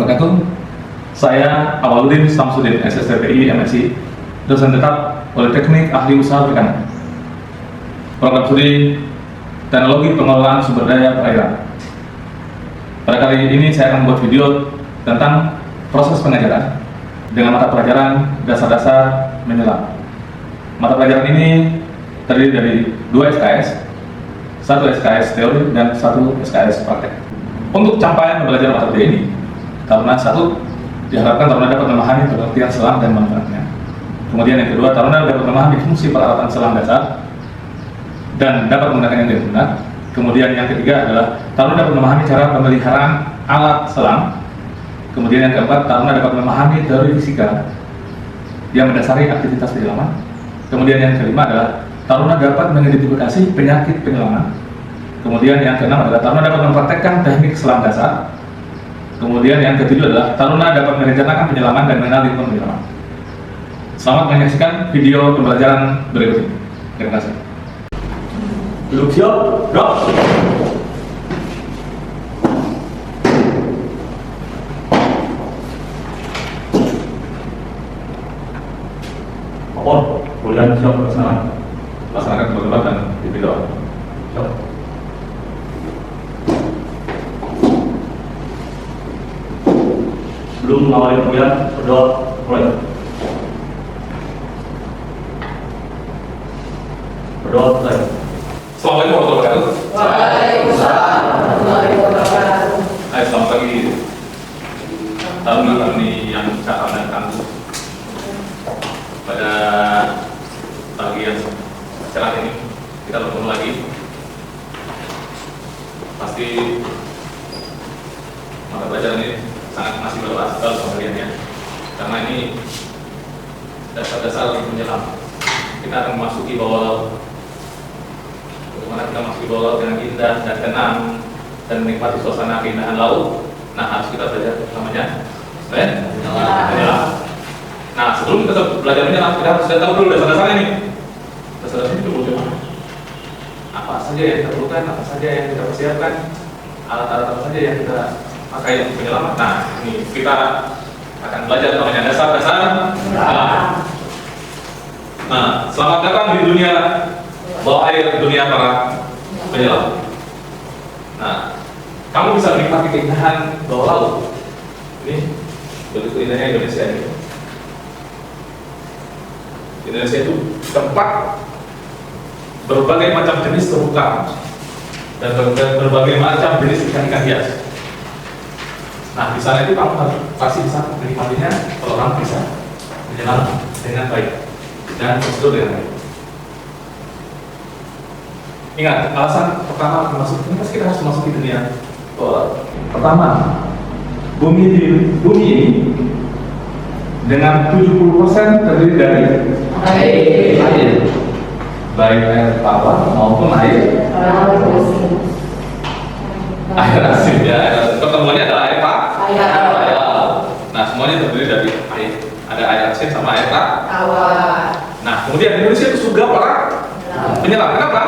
wabarakatuh. Saya Awaludin Samsudin, SSTPI MSI, dosen tetap Politeknik Ahli Usaha Perikanan. Program studi Teknologi Pengelolaan Sumber Daya Perairan. Pada kali ini saya akan membuat video tentang proses pengajaran dengan mata pelajaran dasar-dasar menyelam. Mata pelajaran ini terdiri dari 2 SKS, 1 SKS teori dan 1 SKS praktek. Untuk capaian pembelajaran mata kuliah ini, Taruna 1 diharapkan Taruna dapat memahami pengertian selam dan manfaatnya. Kemudian yang kedua, Taruna dapat memahami fungsi peralatan selam dasar dan dapat menggunakannya dengan benar. Kemudian yang ketiga adalah Taruna dapat memahami cara pemeliharaan alat selam. Kemudian yang keempat, Taruna dapat memahami teori fisika yang mendasari aktivitas penyelaman. Kemudian yang kelima adalah Taruna dapat mengidentifikasi penyakit penyelaman. Kemudian yang keenam adalah Taruna dapat mempraktekkan teknik selam dasar. Kemudian yang ketujuh adalah Taruna dapat merencanakan penyelaman dan mengenal lingkungan penyelaman. Selamat menyaksikan video pembelajaran berikut ini. Terima kasih. Duduk siap, gerak. Apor, kuliah siap laksanakan. Laksanakan tebak-tebak dan pimpin doa. Siap. Sebelum mengawali kuliah, berdoa mulai. Berdoa mulai. Assalamualaikum warahmatullahi wabarakatuh. Waalaikumsalam warahmatullahi wabarakatuh. Hai, selamat pagi Taruna kami yang cakap dan tangguh. Pada pagi yang cerah ini kita bertemu lagi. Pasti mata pelajaran ini sangat masih berkelas sama kalian ya, karena ini dasar-dasar menyelam. Kita akan memasuki bawah laut. Bagaimana kita memasuki bawah laut dengan indah dan tenang dan menikmati suasana keindahan laut. Nah, harus kita belajar namanya menyelam. Nah, sebelum kita belajar menyelam, kita harus sudah tahu dulu dasar-dasarnya nih. Dasar-dasarnya itu bagaimana? Apa saja yang kita perlukan, apa saja yang kita persiapkan, alat-alat apa saja yang kita pakai untuk penyelaman. Nah, ini kita akan belajar namanya dasar-dasar menyelam. Nah, selamat datang di dunia bawah air, dunia para penyelam. Nah, kamu bisa menikmati keindahan bawah laut. Ini begitu indahnya Indonesia ini. Indonesia itu tempat berbagai macam jenis terumbu karang dan berbagai macam jenis ikan-ikan hias. Nah, di sana itu kamu pasti bisa menikmatinya kalau kamu bisa menyelam dengan baik dan prosedur dengan baik. Ingat, alasan pertama masuk ini pasti kita harus masuk di dunia bawah. Pertama, bumi ini dengan 70% terdiri dari air, baik air tawar maupun air asin ya. Pertemuannya adalah air tawar. Nah, semuanya terdiri dari air. Ada air asin sama air tawar. Nah, kemudian Indonesia itu surga para penyelam. Kenapa?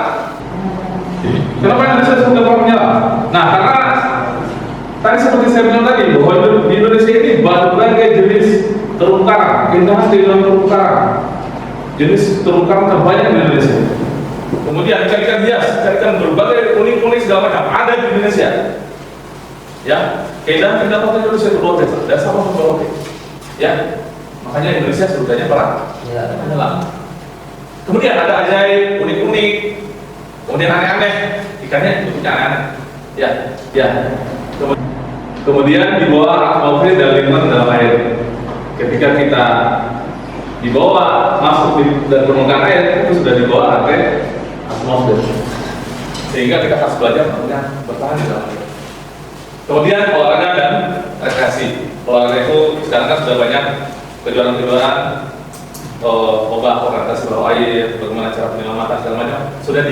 Kenapa Indonesia surga para penyelam? Nah, karena tadi seperti saya bilang tadi bahwa di Indonesia ini berbagai jenis terumbu karang, keindahan terumbu karang, jenis terumbu karang terbanyak di Indonesia. Kemudian ikan-ikan hias, ikan berbagai unik-unik segala macam ada di Indonesia. Ya, keindahan Indonesia itu luar biasa, dasar luar biasa. Ya, makanya Indonesia surganya para penyelam. Kemudian ada ajaib, unik-unik, kemudian aneh-aneh, ikannya bentuknya aneh-aneh. Ya. Kemudian di bawah atmosfer dan lingkungan dalam air. Ketika kita dibawa masuk dan permukaan air, itu sudah di bawah rantai atmosfer. Sehingga kita harus belajar namanya bertahan di dalam air. Kemudian olahraga dan rekreasi. Olahraga itu sekarang kan sudah banyak kejuaraan-kejuaraan orientasi bawah air, bagaimana cara penyelamatan segala macam sudah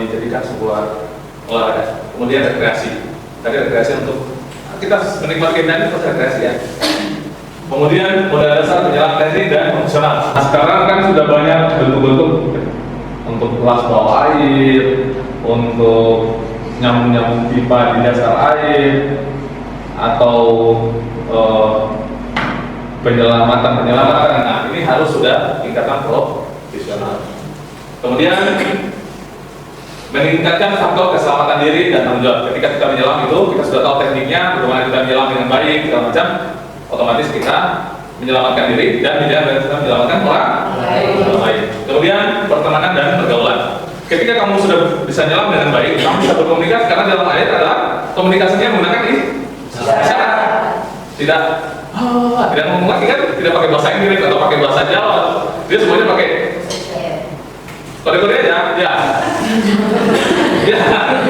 dijadikan sebuah olahraga. Kemudian rekreasi. Tadi rekreasi untuk kita menikmati keindahan itu rekreasi ya. Kemudian modal dasar penyelam teknik dan fungsional. Nah, sekarang kan sudah banyak bentuk-bentuk untuk kelas bawah air, untuk nyambung-nyambung pipa di dasar air, atau penyelamatan, nah ini harus sudah tingkatan profesional. Kemudian meningkatkan faktor keselamatan diri dan tanggung jawab. Ketika kita menyelam itu, kita sudah tahu tekniknya, bagaimana kita menyelam dengan baik, segala macam, otomatis kita menyelamatkan diri dan kita menyelamatkan orang lain. Kemudian pertemanan dan pergaulan. Ketika kamu sudah bisa menyelam dengan baik, kamu bisa berkomunikasi, karena dalam air adalah komunikasinya menggunakan isyarat. Tidak ngomong lagi kan, tidak pakai bahasa Inggris atau pakai bahasa Jawa. Dia semuanya pakai kode-kode aja, ya. Ya kan?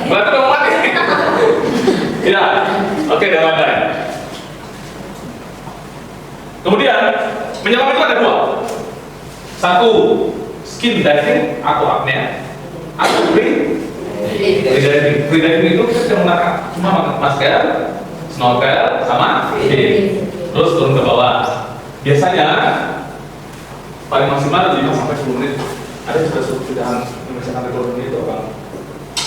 Berarti kamu mati. Ya, oke, damai. Kemudian menyelam itu ada dua. Satu, skin diving atau apnea. Atau free diving. Free diving itu kita menggunakan cuma masker, snorkel, sama fin. Terus turun ke bawah. Biasanya paling maksimal 5 sampai 10 menit. Ada sudah memecahkan rekor ini itu orang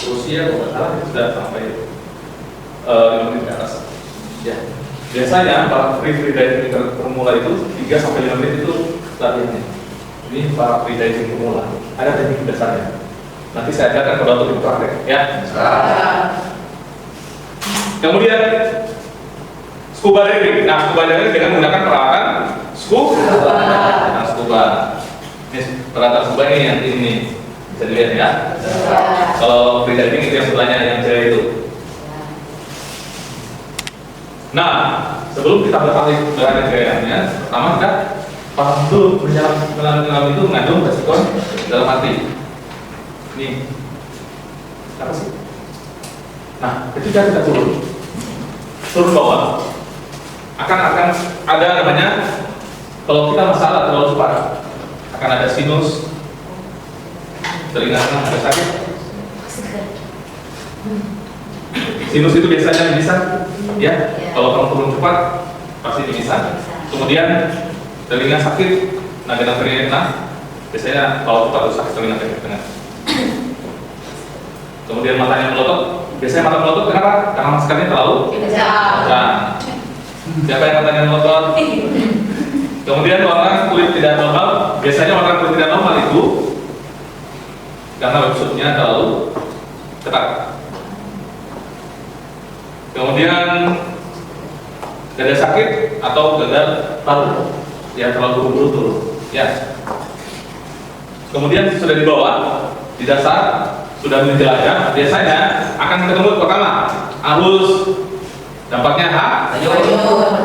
Rusia kalau nggak salah sudah sampai 5 menit ke atas. Ya. Biasanya para free diving pemula itu 3 sampai 5 menit itu latihannya. Ini para free diving pemula. Ada teknik dasarnya. Nanti saya ajarkan pada waktu di praktek, ya. Kemudian scuba diving. Nah, scuba diving dengan menggunakan peralatan scuba. Nah, scuba. Ini peralatan scuba ini yang ini bisa dilihat ya. Kalau free diving itu yang sebelahnya yang cewek itu. Nah, sebelum kita beralih ke gayanya, pertama kita paham dulu menyelam itu mengandung resiko dalam arti. Ini apa sih? Nah, ketika kita turun bawah, akan ada namanya, kalau kita masalah terlalu cepat, akan ada sinus, telinga kanan ada sakit. Sinus itu biasanya bisa, ya. Kalau kamu turun cepat, pasti bisa. Kemudian telinga sakit, nada telinga, biasanya kalau cepat rusak telinga tengah. Kemudian matanya melotot, biasanya mata melotot kenapa? Karena maskernya terlalu kencang. Siapa yang matanya melotot? Kemudian warna kulit tidak normal, biasanya warna kulit tidak normal itu karena wetsuitnya terlalu ketat. Kemudian dada sakit atau gagal paru, ya terlalu buru-buru turun, ya. Kemudian sudah di bawah, di dasar sudah menjelajah, biasanya akan ketemu pertama arus, dampaknya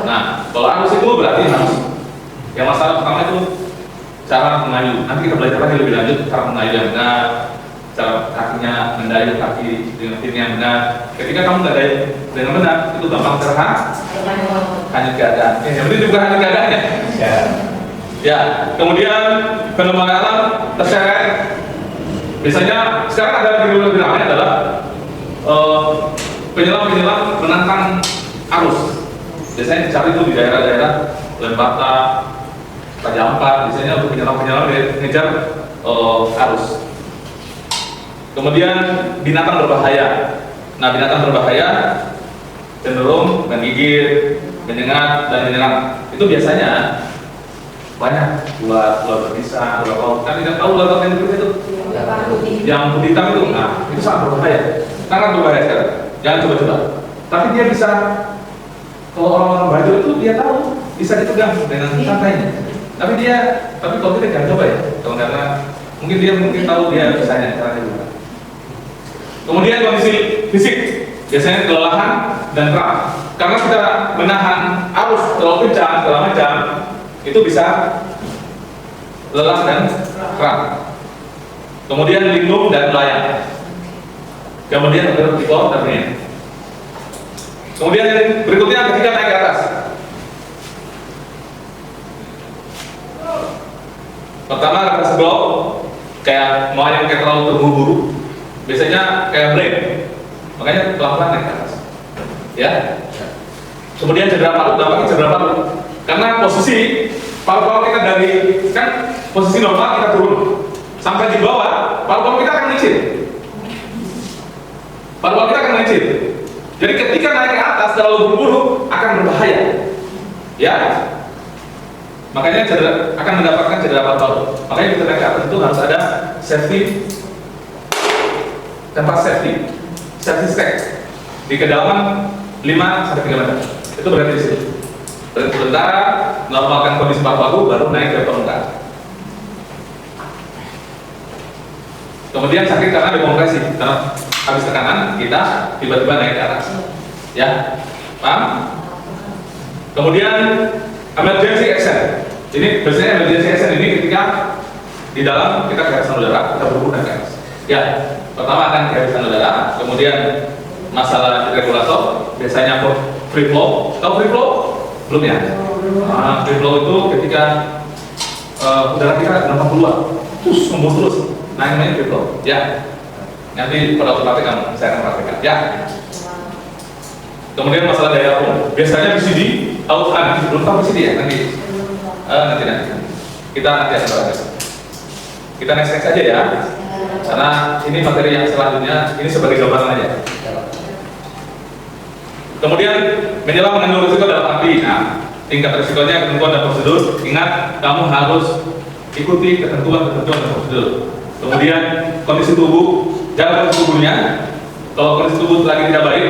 Nah, kalau arus itu berarti harus. Yang masalah pertama itu cara mengayuh. Nanti kita belajar lagi lebih lanjut cara mengayuh yang benar, cara kakinya mendayung kaki dengan fin yang benar. Ketika kamu mendayung dengan benar, itu gampang hanyut keadaan. Yang penting juga hanyut keadaannya. Ya. Kemudian fenomena alam terseret. Biasanya sekarang ada lebih ramai adalah penyelam menantang arus. Biasanya dicari itu di daerah-daerah Lembata, Raja Ampat. Biasanya untuk penyelam ngejar arus. Kemudian binatang berbahaya. Nah, binatang berbahaya cenderung menggigit, menyengat dan menyerang. Itu biasanya banyak buat ular berbisa, ular laut. Kan tidak tahu ular laut yang itu yang putih hitam itu. Nah, itu sangat berbahaya. Sangat berbahaya sekali. Jangan coba-coba. Tapi dia bisa, kalau orang-orang baju itu dia tahu bisa dipegang dengan santainya. Tapi kalau kita jangan coba ya. Kalau karena mungkin dia tahu dia bisanya caranya gimana. Kemudian kondisi fisik, biasanya kelelahan dan kram. Karena kita menahan arus terlalu kencang selama jam, itu bisa lelah dan kram. Kemudian linglung dan melayang. Kemudian di bawah terbenam. Kemudian berikutnya ketika naik ke atas. Pertama atas blok, kayak melayang kayak terlalu terburu-buru. Biasanya kayak blade. Makanya pelan-pelan naik ke atas. Ya. Kemudian cedera paru, dampaknya cedera paru. Karena posisi paru-paru kita dari kan posisi normal kita turun sampai di bawah, paru-paru kita akan melicin. Paru-paru kita akan melicin. Jadi ketika naik ke atas terlalu buru-buru akan berbahaya. Ya, makanya akan mendapatkan cedera paru-paru. Makanya kita naik ke atas itu harus ada safety, tempat safety stack di kedalaman 5-3 meter. Itu berarti di situ. Berhenti sebentar, normalkan kondisi paru-paru, baru naik ke permukaan. Kemudian sakit karena dekompresi, karena habis tekanan kita tiba-tiba naik ke atas. Ya, paham? Kemudian emergency action. Ini biasanya emergency action ini ketika di dalam kita kehabisan udara, kita berhubungan ke atas. Ya, pertama akan kehabisan udara, kemudian masalah regulator, biasanya free flow. Tahu free flow? Belum ya? Free flow itu ketika udara kita gampang keluar, terus nembus terus. Nah, namanya free flow. Ya, nanti pada waktu praktek saya akan praktekkan. Ya. Kemudian masalah daya pump. Biasanya BCD, out belum tahu BCD ya nanti. Nanti. Kita nanti akan bahas. Kita next aja ya. Karena ini materi yang selanjutnya, ini sebagai gambaran aja. Kemudian menyelam mengandung risiko dalam api. Nah, tingkat risikonya, ketentuan dan prosedur. Ingat, kamu harus ikuti ketentuan dan prosedur. Kemudian kondisi tubuh, jaga kondisi tubuhnya. Kalau kondisi tubuh lagi tidak baik,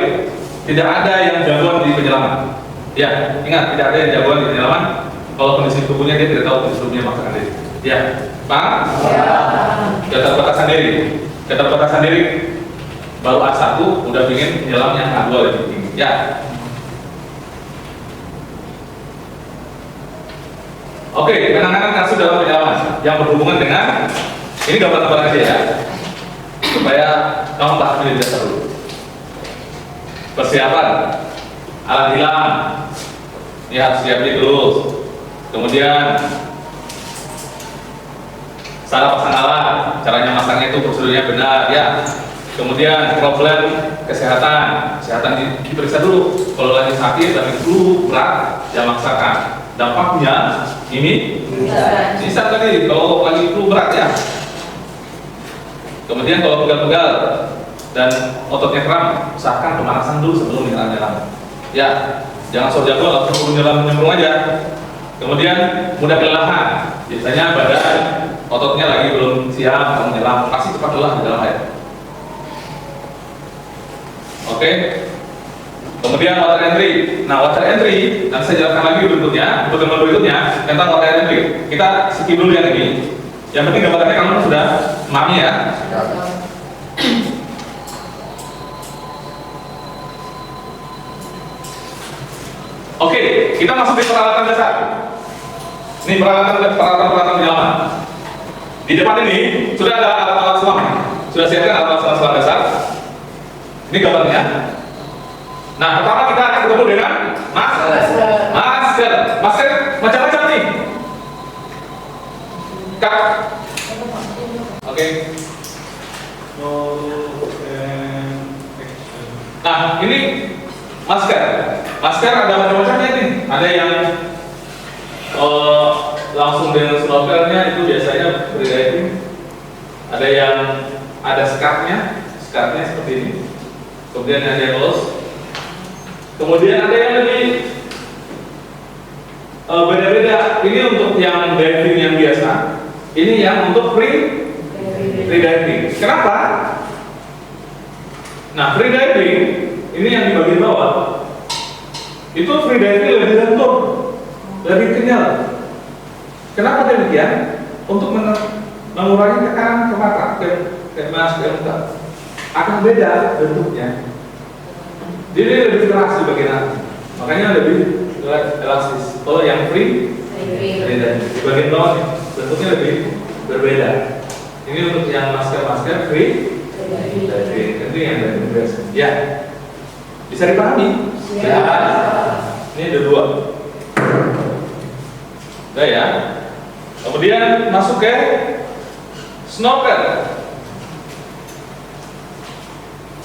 tidak ada yang jagoan di penyelaman. Ya, ingat, tidak ada yang jagoan di penyelaman. Kalau kondisi tubuhnya dia tidak tahu kondisi tubuhnya maksakan diri. Ya, paham? Ya. Keterbatasan diri. Keterbatasan diri. Baru A1 udah ingin menyelam yang A2 lebih tinggi. Ya. Oke, penanganan kasus dalam penyelaman yang berhubungan dengan ini gambar-gambar aja ya, supaya kamu paham di dasar dulu. Persiapan alat hilang, ini harus siapin terus. Kemudian cara pasang alat, caranya masangnya itu prosedurnya benar ya. Kemudian problem kesehatan diperiksa dulu. Kalau lagi sakit, lagi flu berat, jangan maksakan. Dampaknya ini bisa tadi kalau lagi flu berat ya. Kemudian kalau pegal-pegal dan ototnya kram, usahakan pemanasan dulu sebelum menyelam. Ya, jangan sok jago langsung nyemplung aja. Kemudian mudah kelelahan, biasanya badan ototnya lagi belum siap kamu menyelam, pasti cepat lelah di dalam air. Oke. Kemudian water entry. Nah, water entry nanti saya jelaskan lagi berikutnya tentang water entry. Kita skip dulu yang ini. Yang penting gambarannya kamu sudah memahami ya. Oke, kita masuk di peralatan dasar. Ini peralatan penyelaman. Di depan ini sudah ada alat-alat selam. Sudah siapkan alat-alat selam dasar. Ini gambarnya. Nah, pertama kita akan ketemu dengan masker. Masker macam-macam nih. Kak. Oke. Nah, ini masker. Masker ada macam-macamnya nih. Ada yang langsung dengan snorkelnya, itu biasanya freediving. Ada yang ada skatnya seperti ini. Kemudian ada yang close. Kemudian ada yang lebih beda-beda. Ini untuk yang diving yang biasa. Ini yang untuk free diving. Kenapa? Nah, free diving ini yang di bagian bawah. Itu free diving lebih lentur, lebih kenyal. Kenapa demikian? Untuk mengurangi tekanan ke mata, ke muka. Akan beda bentuknya. Jadi lebih keras di bagian atas. Makanya lebih elastis. Kalau yang free di bagian bawah nih, bentuknya lebih berbeda. Ini untuk yang masker free diving. Itu yang dari biasa. Ya, bisa dipahami? Ya. Ini ada dua. Udah ya. Kemudian masuk ke snorkel.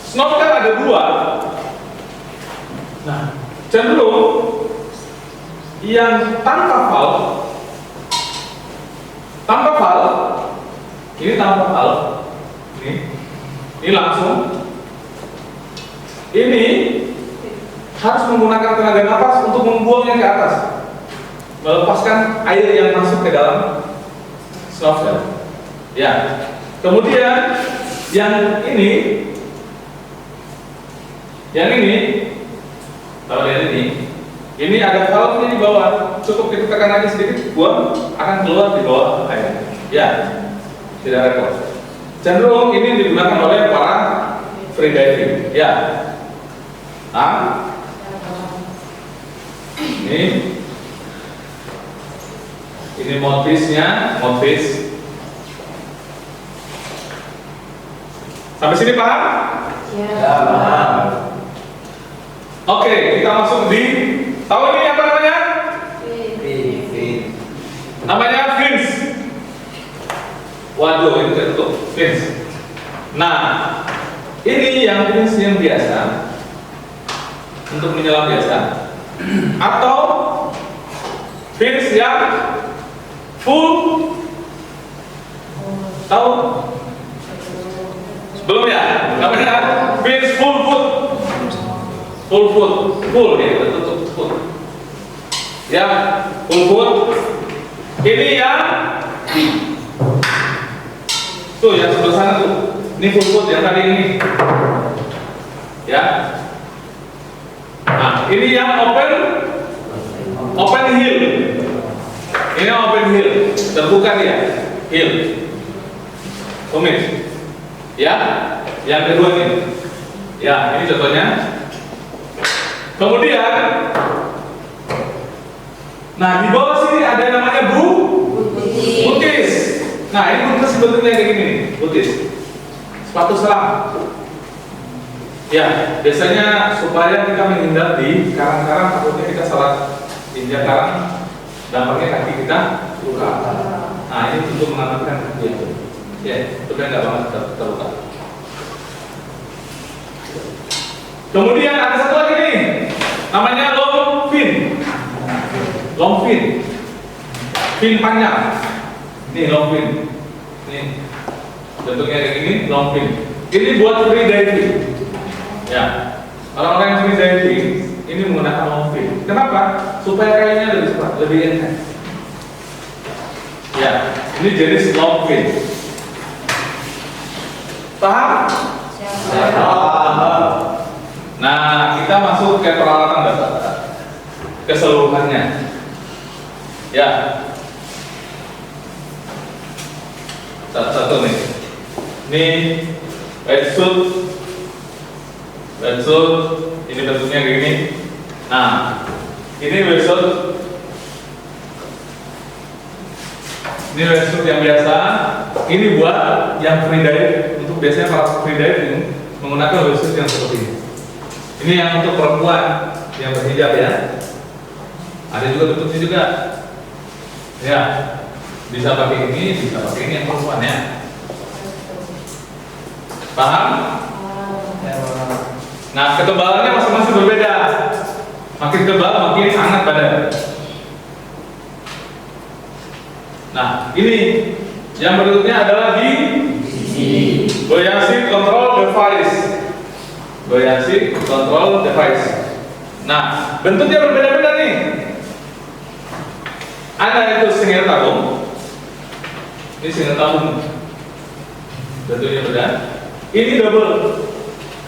Snorkel ada dua. Nah, cenderung yang tanpa valve, ini tanpa valve, ini langsung, ini harus menggunakan tenaga nafas untuk membuangnya ke atas, melepaskan air yang masuk ke dalam nostril. Ya. Kemudian yang ini, kalau lihat ini ada valve-nya di bawah. Cukup kita tekan lagi sedikit, buang, akan keluar di bawah air. Ya, tidak repot. Cenderung ini digunakan oleh para free diving. Ya. Nah, ini mouthpiece-nya, mouthpiece. Sampai sini paham? Ya. Oke, kita masuk di, tahu ini apa namanya? Namanya fins. Waduh, itu tertutup. Fins. Nah, ini yang fins yang biasa untuk menyelam biasa, atau fins yang full. Tahu? Belum ya? Namanya fins full foot. Full ya, tertutup full. Ya, full foot. Ini yang tuh yang sebelah sana tuh. Ini full foot yang tadi ini. Ya. Nah, ini yang open heel. Ini open heel, terbuka dia, heel. Tumis. Ya, yang kedua ini. Ya, ini contohnya. Kemudian, nah di bawah sini ada yang namanya butis. Nah, ini butis bentuknya kayak gini nih, butis. Sepatu selam. Ya, biasanya supaya kita menghindar di karang-karang, takutnya kita salah injak karang, dampaknya kaki kita luka. Nah, ini untuk mengamankan kaki itu. Ya, supaya nggak banget terluka. Kemudian ada satu lagi nih, namanya long fin. Long fin, fin panjang. Nih long fin. Nih, bentuknya kayak gini, long fin. Ini buat free diving. Ya, orang-orang yang free diving ini menggunakan long fin. Kenapa? Supaya kayunya lebih cepat, lebih enteng. Ya, ini jenis long fin. Paham? Nah, kita masuk ke peralatan dasar keseluruhannya. Ya, satu-satu nih. Ini wetsuit. Ini bentuknya kayak gini. Nah, ini wetsuit. Ini wetsuit yang biasa. Ini buat yang free dive. Untuk biasanya para free diving menggunakan wetsuit yang seperti ini. Ini yang untuk perempuan yang berhijab ya. Ada juga bentuknya juga. Ya, bisa pakai ini, bisa pakai ini yang perempuan ya. Paham? Nah, ketebalannya masing-masing berbeda. Makin tebal, makin hangat badan. Nah, ini yang berikutnya adalah di buoyancy control device. Buoyancy control device. Nah, bentuknya berbeda-beda nih. Ada itu single tabung. Ini single tabung. Bentuknya beda. Ini double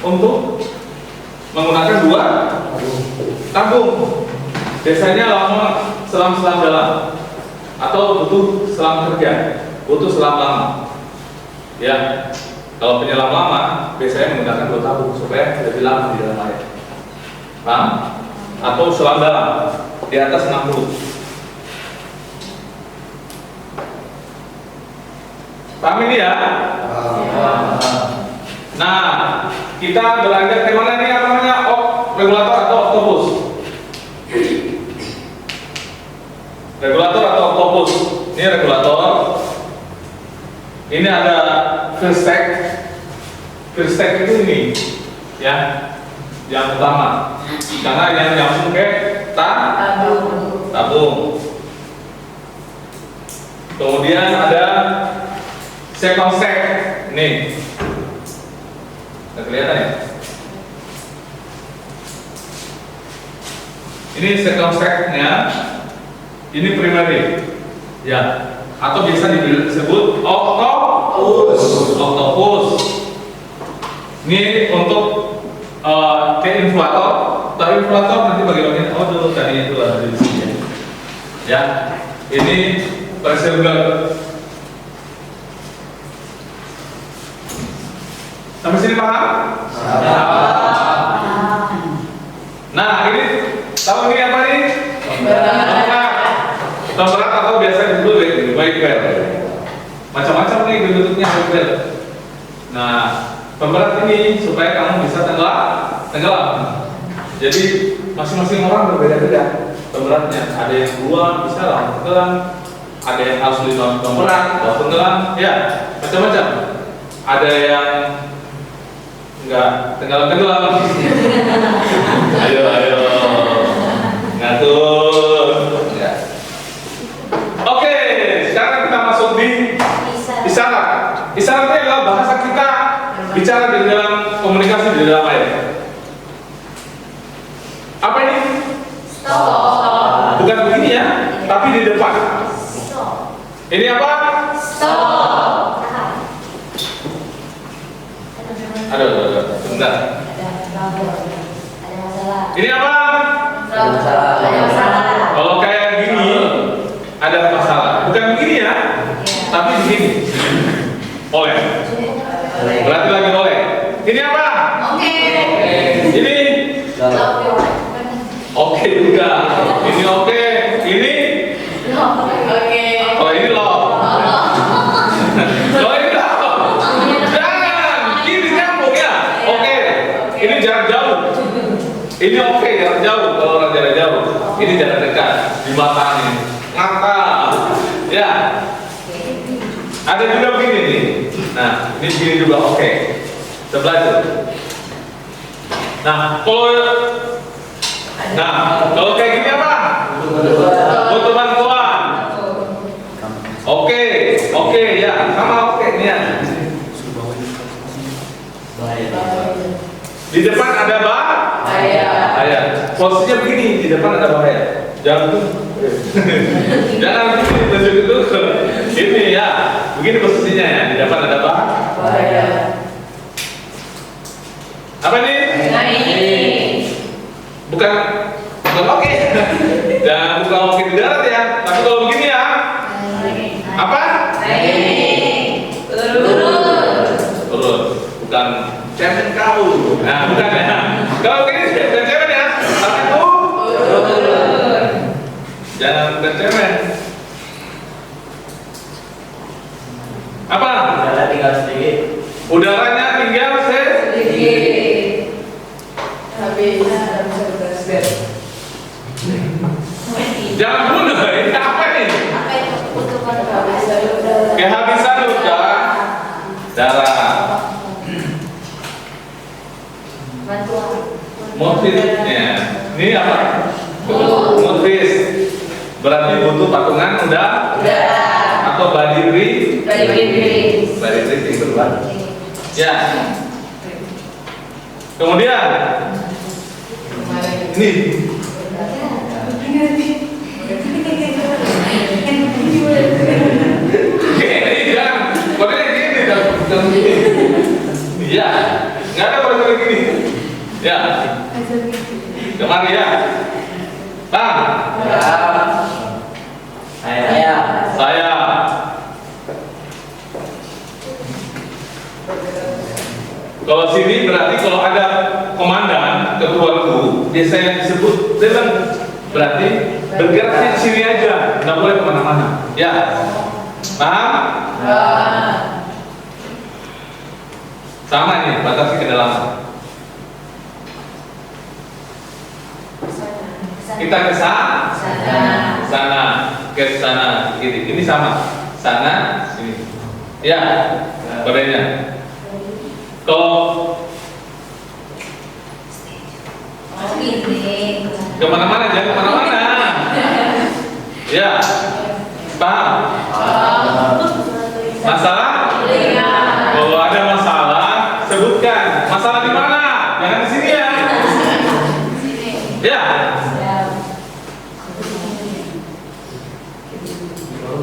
untuk menggunakan dua tabung. Biasanya lama selam-selam dalam atau butuh selam kerja, butuh selam lama. Ya, kalau penyelam lama biasanya menggunakan dua tabung supaya lebih lama di dalam air. Paham? Atau selam dalam di atas 60. Paham ini ya? Nah, kita beranjak ke mana nih? Apa namanya? Regulator atau oktopus? Regulator atau oktopus? Ini regulator. Ini ada first stack itu ini, ya, yang utama. Karena yang nyambung ke tabung. Kemudian ada second stack, nih. Nggak kelihatan ya? Ini circumsect-nya, ini primary, ya, atau biasa disebut octopus. Ini untuk kayak inflator, tapi inflator nanti bagi-bagian dulu tadi itu ada di sini ya. Ini pressure gun. Sampai sini paham? Nah, ini tahu ini apa nih? Pemberat atau biasa disebut weight belt. Macam-macam nih bentuknya weight belt. Nah, pemberat ini supaya kamu bisa tenggelam. Jadi masing-masing orang berbeda-beda pemberatnya. Ada yang dua bisa langsung tenggelam, ada yang harus 5 pemberat langsung tenggelam, ya macam-macam. Ada yang enggak tenggelam. ayo ngatur. Ya. Oke, sekarang kita masuk di isyarat. Isyarat itu adalah bahasa kita bicara di dalam komunikasi di dalam air. Apa ini? Stop. Bukan begini ya, tapi di depan. Stop. Ini apa? Stop. Aduh, sebentar. Ada masalah. Ini apa? Ada masalah. Kalau kayak gini ada masalah. Bukan begini ya, tapi begini. Oleh. Berarti lagi oleh. Ini apa? Oke. Ini oke juga. Ini oke. Ini Oke. oh ini loh. Oh ini loh. Jangan. Ini nyambung ya. Oke. Ini jarak jauh. Ini oke jarak jauh. Kalau orang jarak jauh. Ini jarak dekat. Di mata ini. Ngata. Ya. Ada juga begini nih. Nah, ini begini juga oke. Sebelah itu. Nah, kalau kayak gini apa? Butuh bantuan. Oke, ya, sama oke nih ya. Di depan ada bahaya. Posisinya begini, di depan ada bahaya. Jangan begini, tunjuk itu. Ini ya, begini posisinya ya. Di depan ada bahaya. Apa ini? Bukan oke. Dan bukan oke di darat ya. Tapi kalau begini ya. Apa? Turun. Bukan cemen kau. Nah, bukan ya. Kalau begini bukan cemen ya. Tapi turun. Jangan bukan cemen. Apa? Udara tinggal sedikit. Udaranya tinggal jangan bunuh, ini apa nih? Kehabisan udara, darah. Motifnya, ini apa? Motif. Berarti butuh patungan udara atau body breathing berubah. Ya. Kemudian ini iya, nggak ada pada gini. Ya, kemari ya, Bang. Saya. Kalau sini berarti kalau ada komandan ketuaku, biasanya disebut dalam berarti bergeraknya di sini aja, nggak boleh kemana-mana. Ya, paham? Sama nih, batasi kedalaman. Kita ke sana, ke sana, gini. Ini sama, sana, sini. Ya, kodenya. Kalau kemana-mana, jangan kemana-mana. Ya, paham? Masalah? Kalau ada masalah, sebutkan. Masalah di mana? Jangan di sini ya. Ya.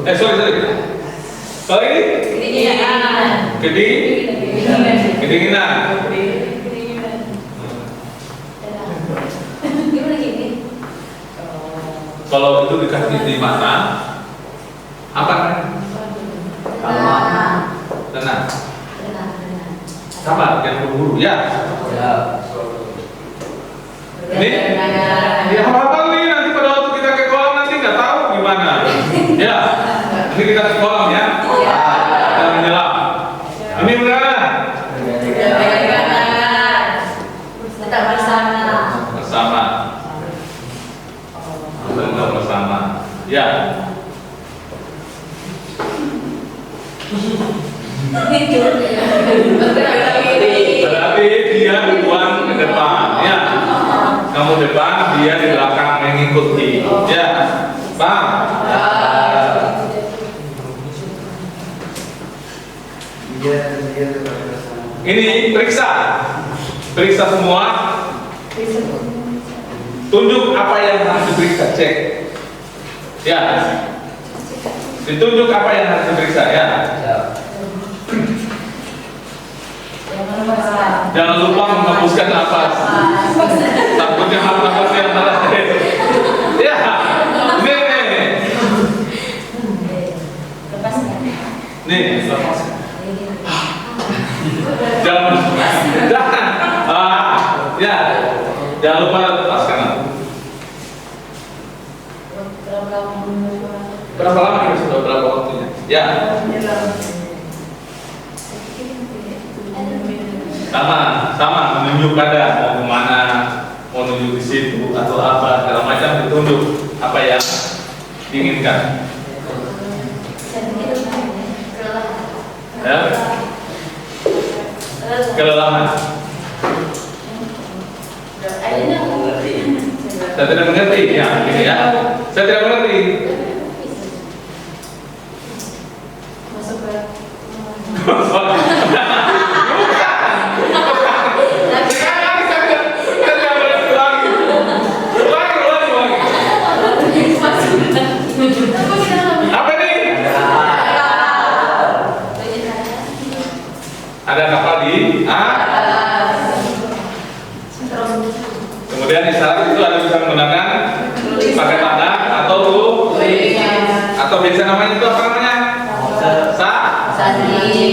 Sorry. Kalau ini Kedinginan. kedinginan. Gimana gini? Kalau itu dikasih di mata, apa kan? Tenang. Sabar, jangan buru-buru ya. Ini hafal nih, nanti pada waktu kita ke kolam nanti nggak tahu gimana. Ya, ini kita ke kolam ya. Kita menyelam. Ini benar. Tetap bersama. Bersama. Benar bersama. Ya. Berarti dia duluan ke depan, ya. Kamu depan, dia di belakang mengikuti. Ya, paham? Ini periksa semua. Tunjuk apa yang harus diperiksa, cek. Ya, ditunjuk apa yang harus diperiksa, ya. Jangan lupa menghapuskan nafas. Takutnya nafas yang salah. Ya, nih, lepas. Jangan. Ya, jangan lupa lepaskan. Berapa lama ini sudah berapa waktunya? Ya. Sama menunjuk pada mau kemana, mau menuju di situ atau apa segala macam, ditunjuk apa yang diinginkan. Ya, kelelahan. Saya tidak mengerti, ya, ini ya. Saya tidak mengerti. Apa nih? Ada kapal di kemudian isyarat itu ada bisa menggunakan pakai tanda atau atau biasa namanya itu apa namanya?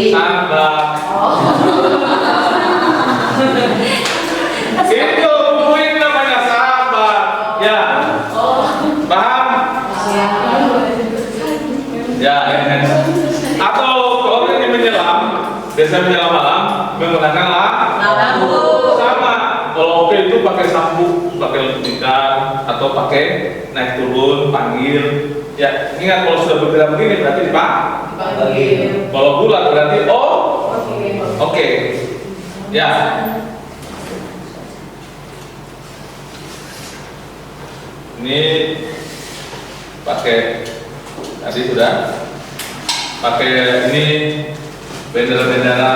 Sabar. Itu bukuin namanya sabar. Ya. Paham? Ya. Atau kalau ini menyelam, biasa menyelam malam menggunakan lampu. Sama. Kalau oke itu pakai sabuk, pakai lentikan atau pakai naik turun, panggil. Ya, ingat kalau sudah bergerak begini berarti dipanggil. Kalau bulat berarti oke. Ya. Ini pakai tadi sudah pakai ini bendera-bendera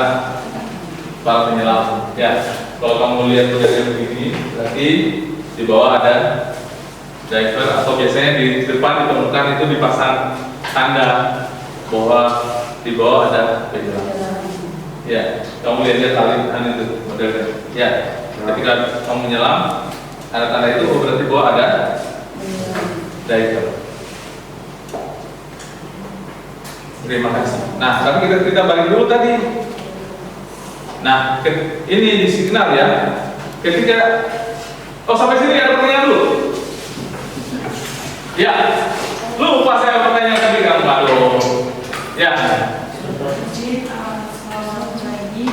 para penyelam. Ya, kalau kamu lihat bendera begini berarti di bawah ada diver atau biasanya di depan ditemukan itu dipasang tanda bahwa di bawah ada bendera. Ya, kamu lihat talian itu modelnya. Ya, ketika kamu menyelam ada tanda itu berarti bahwa ada diver. Terima kasih. Nah, tapi kita balik dulu tadi. Nah, ini di signal ya. Ketika sampai sini ada pertanyaan dulu. Ya, lupa saya pertanyaan tadi kan Pak Lo. Ya. Selamat pagi,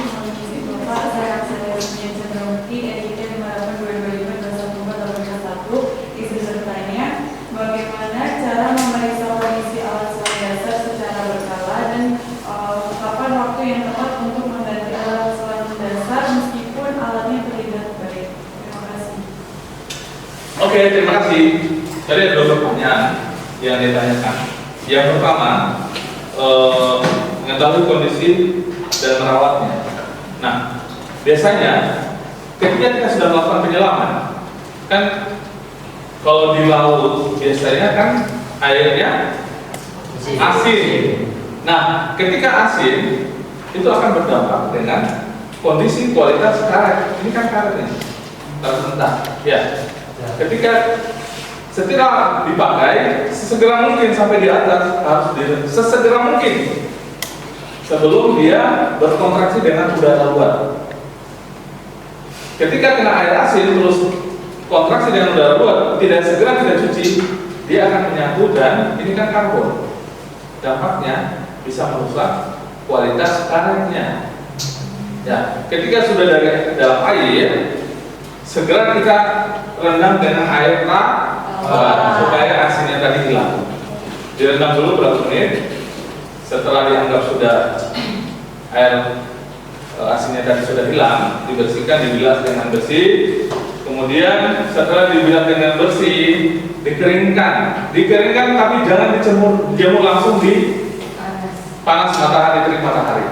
Bapak. Saya Aksara Chandrawati dari ITB Harapan 2021. Isi bertanya, bagaimana cara memeriksa kondisi alat selam dasar secara berkala dan kapan waktu yang tepat untuk mengganti alat selam dasar meskipun alatnya terlihat baik? Terima kasih. Oke, terima kasih. Tadi ada dua pertanyaan yang ditanyakan. Yang pertama, mengetahui kondisi dan merawatnya. Nah, biasanya ketika kita sudah melakukan penyelaman, kan kalau di laut biasanya kan airnya asin. Nah, ketika asin itu akan berdampak dengan kondisi kualitas karet. Ini kan karetnya, karet mentah. Ya. Ketika setelah dipakai, sesegera mungkin sampai di atas harus sesegera mungkin sebelum dia berkontraksi dengan udara luar. Ketika kena air asin terus kontraksi dengan udara luar, tidak segera kita cuci, dia akan menyatu dan ini kan karbon. Dampaknya bisa merusak kualitas karetnya. Ya, ketika sudah dari dalam air, segera kita rendam dengan air supaya asinnya tadi hilang. Direndam dulu berapa menit. Setelah dianggap sudah air asinnya tadi sudah hilang, dibersihkan, dibilas dengan bersih. Kemudian setelah dibilas dengan bersih, dikeringkan tapi jangan dijemur langsung di panas matahari, terik matahari.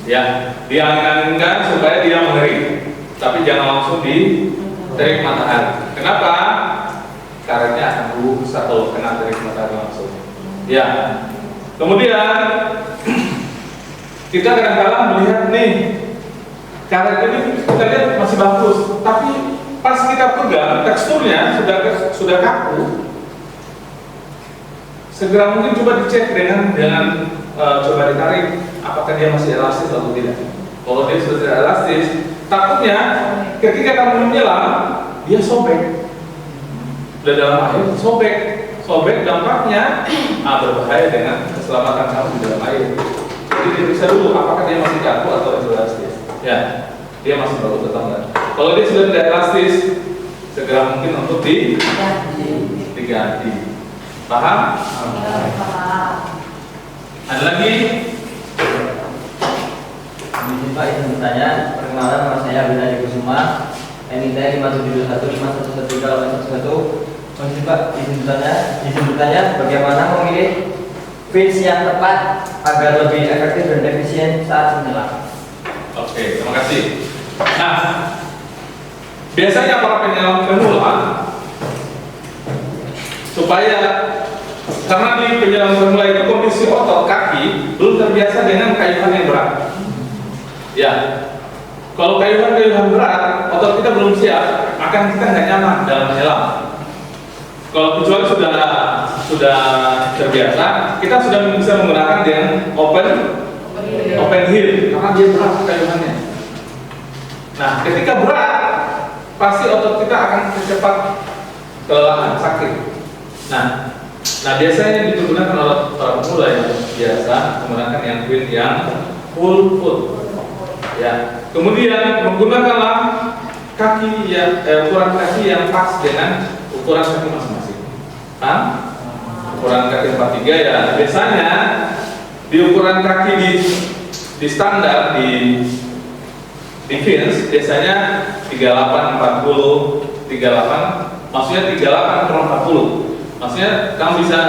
Ya, diangin-anginkan supaya dia mengering, tapi jangan langsung di terik matahari. Kenapa? Karetnya akan rusak kalau kena terik matahari langsung. Ya. Kemudian kita kadang-kadang melihat nih karet ini kita lihat masih bagus, tapi pas kita pegang teksturnya sudah kaku. Segera mungkin coba dicek dengan coba ditarik apakah dia masih elastis atau tidak. Kalau dia sudah tidak elastis, takutnya ketika kamu menyelam dia sobek. Sudah dalam air sobek dampaknya berbahaya dengan keselamatan kamu di dalam air. Jadi diperiksa dulu apakah dia masih kaku atau elastis. Ya, dia masih bagus atau enggak. Kalau dia sudah tidak elastis, segera mungkin untuk diganti. Paham? Ada lagi? Ini Pak, izin bertanya. Perkenalkan, nama saya Bina Kusuma. NIT 5721511381. Masih Pak, izin bertanya bagaimana memilih fins yang tepat agar lebih efektif dan efisien saat menyelam. Oke, terima kasih. Nah, biasanya para penyelam pemula supaya karena di penyelam pemula itu kondisi otot kaki belum terbiasa dengan kayuhan yang berat. Ya, kalau kayuhan berat, otot kita belum siap, akan kita nggak nyaman dalam menyelam. Kalau kecuali sudah terbiasa, kita sudah bisa menggunakan dengan open heel karena dia berat kayuhannya. Nah, ketika berat, pasti otot kita akan cepat kelelahan, sakit. Nah, biasanya digunakan oleh para pemula yang biasa menggunakan yang fin yang full foot. Ya, kemudian menggunakanlah kaki yang ukuran kaki yang pas dengan ukuran kaki masing-masing. Ukuran kaki 43 ya. Biasanya di ukuran kaki di standar di fins biasanya 38 40 38, maksudnya 38 per 40. Maksudnya kamu bisa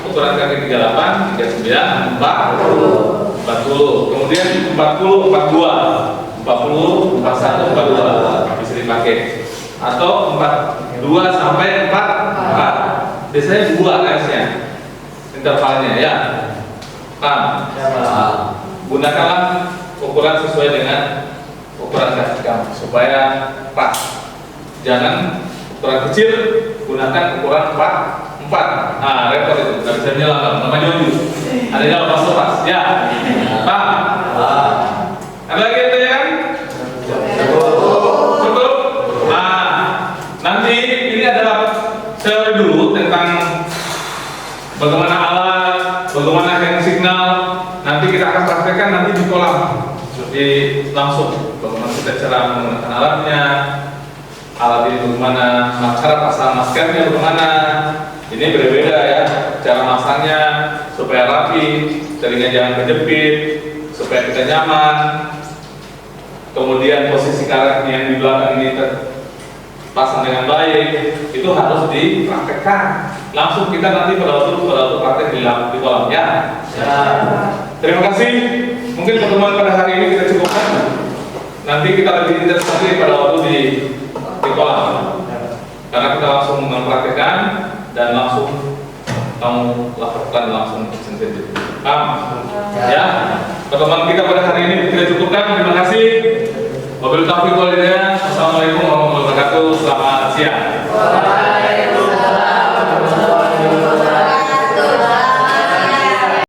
ukuran kaki 38, 39, 40. Kemudian 40 42. 40, 41, 42 bisa dipakai. Atau 42 sampai 44. Biasanya 2 S-nya intervalnya ya. Paham? Gunakanlah ukuran sesuai dengan ukuran kaki kamu supaya pas. Jangan ukuran kecil, gunakan ukuran 4. Nah, repot itu. Nggak bisa menyelam, namanya jojo. Ada yang lepas. Ya. Paham? Ada lagi yang kan? Cukup? Nanti ini adalah teori dulu tentang bagaimana alat, bagaimana hand signal. Nanti kita akan praktekkan nanti di kolam, langsung bagaimana kita cara menggunakan alatnya, alat ini bagaimana, cara pasang maskernya bagaimana. Ini berbeda ya, cara masangnya supaya rapi, telinga jangan kejepit, supaya kita nyaman. Kemudian posisi karet yang di belakang ini terpasang dengan baik, itu harus dipraktekkan. Langsung kita nanti pada waktu praktek di kolam ya. Terima kasih. Mungkin pertemuan pada hari ini kita cukupkan. Nanti kita lebih intens lagi pada waktu di kolam. Karena kita langsung mempraktekkan dan langsung kamu lakukan langsung sendiri. Ya, pertemuan kita pada hari ini kita cukupkan. Terima kasih. Wabillahi taufiq wal hidayah. Wassalamualaikum warahmatullahi wabarakatuh. Selamat siang.